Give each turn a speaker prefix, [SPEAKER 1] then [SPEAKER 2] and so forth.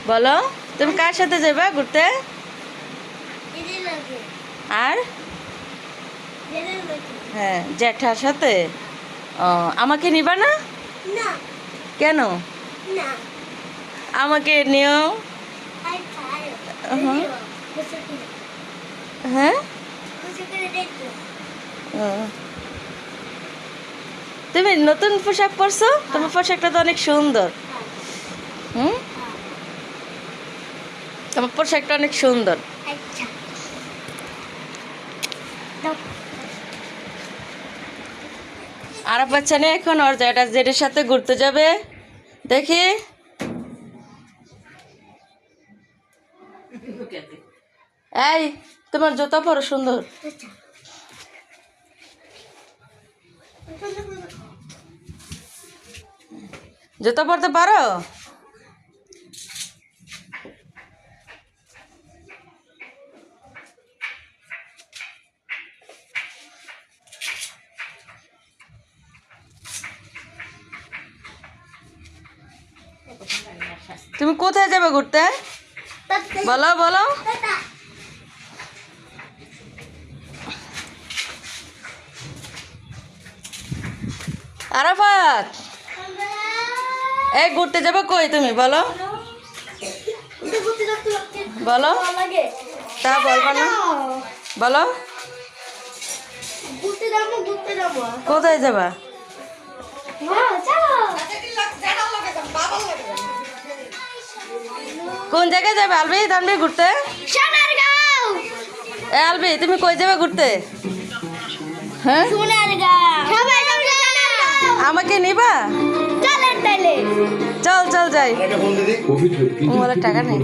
[SPEAKER 1] বলো তুমি কার সাথে যাবে ঘুরতে? আর হ্যাঁ জ্যাঠার সাথে। ও আমাকে নিবা না? কেন? আমাকে নিও। হ্যাঁ তুমি নতুন পোশাক পরছো, তোমার পোশাকটা তো অনেক সুন্দর। হুম, তোমার পোশাকটা অনেক সুন্দর। আর বাচ্চা নেই এখন, ওর জ্যাঠার জেঠের সাথে ঘুরতে যাবে। দেখি এই তোমার জুতা পরো সুন্দর। জুতা পরতে পারো? তুমি কোথায় যাবে ঘুরতে? বলো বলো। আরাফাত এই ঘুরতে যাবে কই তুমি বলো? বলো তা বলবা না, বলো কোথায় যাবা? কোন জায়গায় যাবে আলবি তানবি ঘুরতে? এ আলবি তুমি কই যাবে ঘুরতে? হ্যাঁ আমাকে নিবা? চল চল যাই। মোবাইলের টাকা নেই।